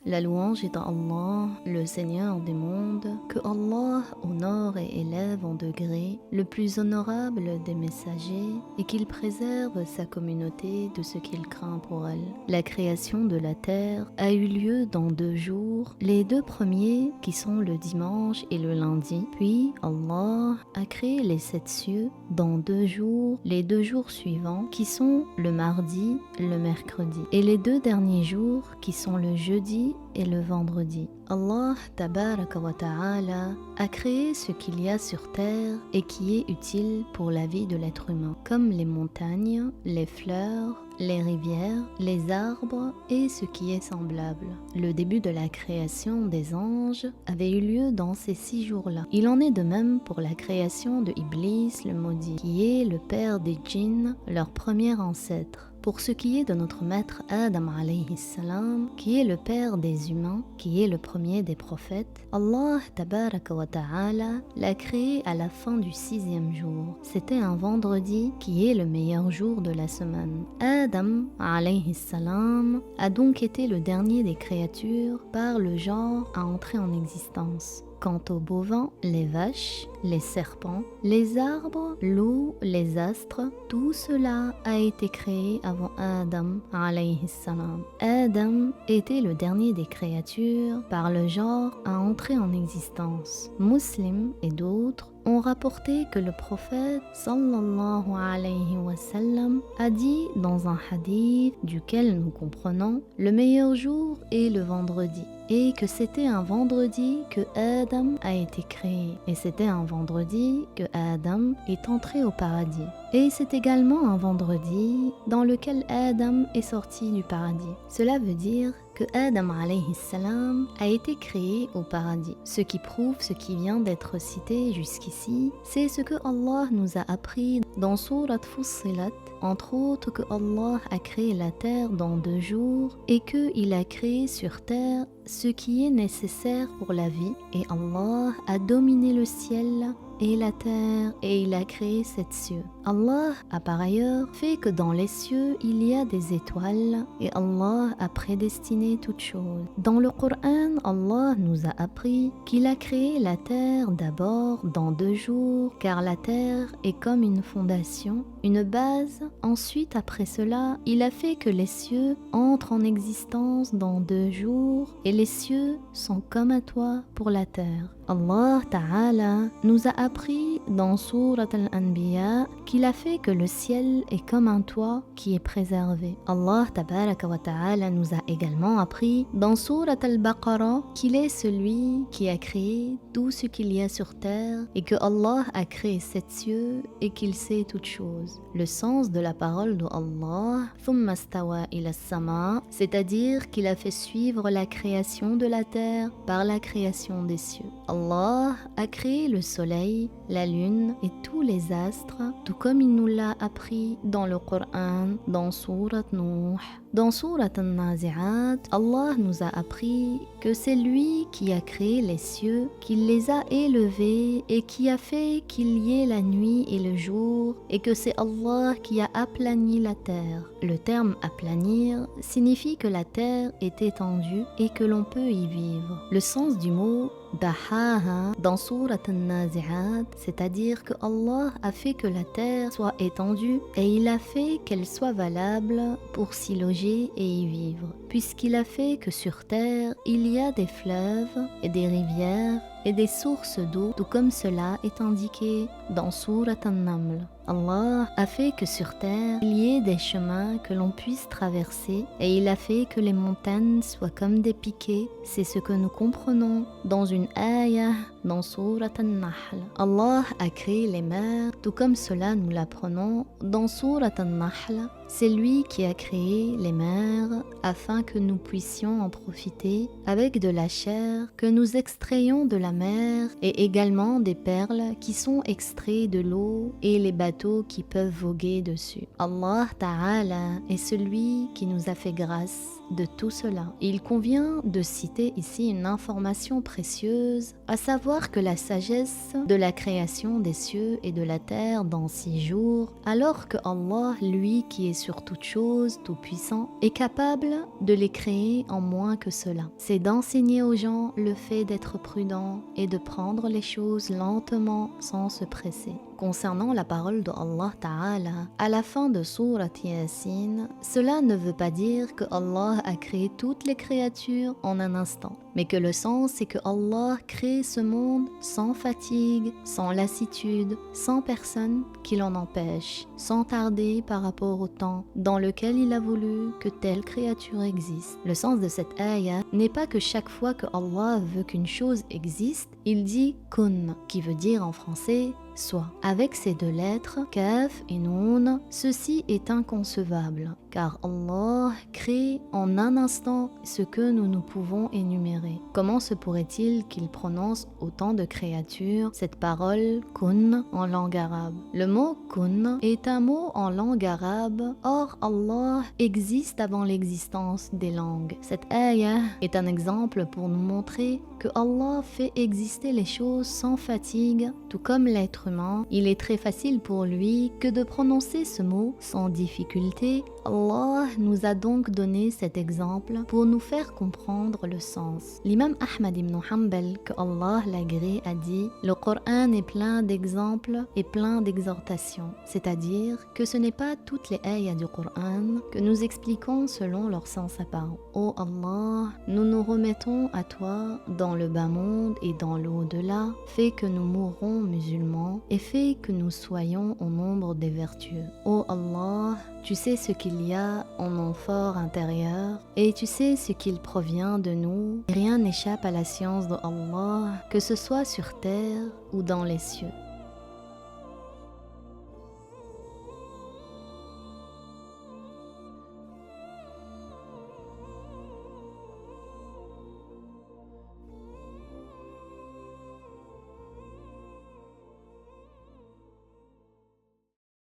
La louange est à Allah, le Seigneur des mondes, que Allah honore et élève en degré, le plus honorable des messagers, et qu'il préserve sa communauté de ce qu'il craint pour elle. La création de la terre a eu lieu dans 2 jours, les 2 premiers qui sont le dimanche et le lundi, puis Allah a créé les 7 cieux dans 2 jours, les 2 jours suivants qui sont le mardi, le mercredi, et les 2 derniers jours qui sont le jeudi et le vendredi. Allah tabaraka wa ta'ala a créé ce qu'il y a sur terre et qui est utile pour la vie de l'être humain, comme les montagnes, les fleurs, les rivières, les arbres et ce qui est semblable. Le début de la création des anges avait eu lieu dans ces 6 jours-là. Il en est de même pour la création de Iblis le maudit, qui est le père des djinns, leur premier ancêtre. Pour ce qui est de notre maître Adam alayhi salam, qui est le père des humains, qui est le premier des prophètes, Allah tabaraka wa ta'ala l'a créé à la fin du 6e jour. C'était un vendredi qui est le meilleur jour de la semaine. Adam alayhi salam a donc été le dernier des créatures par le genre à entrer en existence. Quant aux bovins, les vaches, les serpents, les arbres, l'eau, les astres, tout cela a été créé avant Adam alayhi salam. Adam était le dernier des créatures par le genre à entrer en existence. Muslim et d'autres ont rapporté que le prophète sallallahu alayhi wa sallam a dit dans un hadith duquel nous comprenons le meilleur jour est le vendredi, et que c'était un vendredi que Adam a été créé, et c'était un vendredi que Adam est entré au paradis, et c'est également un vendredi dans lequel Adam est sorti du paradis. Cela veut dire que Adam alayhi salam a été créé au paradis. Ce qui prouve ce qui vient d'être cité jusqu'ici, c'est ce que Allah nous a appris dans Surat Fussilat, entre autres que Allah a créé la terre dans 2 jours et qu'il a créé sur terre ce qui est nécessaire pour la vie, et Allah a dominé le ciel et la terre et il a créé 7 cieux. Allah a par ailleurs fait que dans les cieux il y a des étoiles et Allah a prédestiné toutes choses. Dans le Coran, Allah nous a appris qu'il a créé la terre d'abord dans 2 jours, car la terre est comme une fondation, une base. Ensuite, après cela, il a fait que les cieux entrent en existence dans 2 jours et les cieux sont comme un toit pour la terre. Allah Ta'ala nous a appris dans Surat Al-Anbiya qu'il a fait que le ciel est comme un toit qui est préservé. Allah Tabaraka wa Ta'ala nous a également appris dans Surat Al-Baqarah qu'il est celui qui a créé tout ce qu'il y a sur terre et que Allah a créé 7 cieux et qu'il sait toutes choses. Le sens de la parole de Allah, Thumma stawa ila sama, c'est-à-dire qu'il a fait suivre la création de la terre par la création des cieux. Allah a créé le soleil, la lune et tous les astres, tout comme il nous l'a appris dans le Coran, dans Surat Nuh. Dans Surat An-Nazi'at, Allah nous a appris que c'est lui qui a créé les cieux, qu'il les a élevés et qui a fait qu'il y ait la nuit et le jour, et que c'est Allah qui a aplani la terre. Le terme aplanir signifie que la terre est étendue et que l'on peut y vivre. Le sens du mot Dahaha dans Surat An-Nazi'at, c'est-à-dire que Allah a fait que la terre soit étendue et il a fait qu'elle soit valable pour s'y loger et y vivre, puisqu'il a fait que sur terre il y a des fleuves et des rivières et des sources d'eau, tout comme cela est indiqué dans Surat An-Naml. Allah a fait que sur terre il y ait des chemins que l'on puisse traverser et il a fait que les montagnes soient comme des piquets. C'est ce que nous comprenons dans une ayah dans Surat An-Nahl. Allah a créé les mers, tout comme cela nous l'apprenons dans Surat An-Nahl. C'est lui qui a créé les mers afin que nous puissions en profiter avec de la chair que nous extrayons de la mer et également des perles qui sont extraites de l'eau et les bateaux qui peuvent voguer dessus. Allah Ta'ala est celui qui nous a fait grâce de tout cela. Il convient de citer ici une information précieuse, à savoir que la sagesse de la création des cieux et de la terre dans 6 jours, alors que Allah, lui qui est sur toute chose, tout puissant, est capable de de les créer en moins que cela. C'est d'enseigner aux gens le fait d'être prudent et de prendre les choses lentement sans se presser. Concernant la parole de Allah Ta'ala, à la fin de Surat Yasin, cela ne veut pas dire que Allah a créé toutes les créatures en un instant, mais que le sens c'est que Allah crée ce monde sans fatigue, sans lassitude, sans personne qui l'en empêche, sans tarder par rapport au temps dans lequel il a voulu que telle créature existe. Le sens de cette ayah n'est pas que chaque fois que Allah veut qu'une chose existe, il dit kun, qui veut dire en français soit. Avec ces deux lettres, Kaf et Noun, ceci est inconcevable, car Allah crée en un instant ce que nous ne pouvons énumérer. Comment se pourrait-il qu'il prononce autant de créatures cette parole kun en langue arabe? Le mot kun est un mot en langue arabe, or Allah existe avant l'existence des langues. Cette ayah est un exemple pour nous montrer que Allah fait exister les choses sans fatigue, tout comme l'être humain. Il est très facile pour lui que de prononcer ce mot sans difficulté. Allah nous a donc donné cet exemple pour nous faire comprendre le sens. L'imam Ahmad ibn Hanbal, que Allah l'agrée, a dit « Le Coran est plein d'exemples et plein d'exhortations », c'est-à-dire que ce n'est pas toutes les ayahs du Coran que nous expliquons selon leur sens apparent. Ô Allah, nous nous remettons à toi dans le bas monde et dans l'au-delà, fais que nous mourrons musulmans et fais que nous soyons au nombre des vertueux. Ô Allah, tu sais ce qu'il y a en mon fort intérieur et tu sais ce qu'il provient de nous. Rien n'échappe à la science de Allah, que ce soit sur terre ou dans les cieux.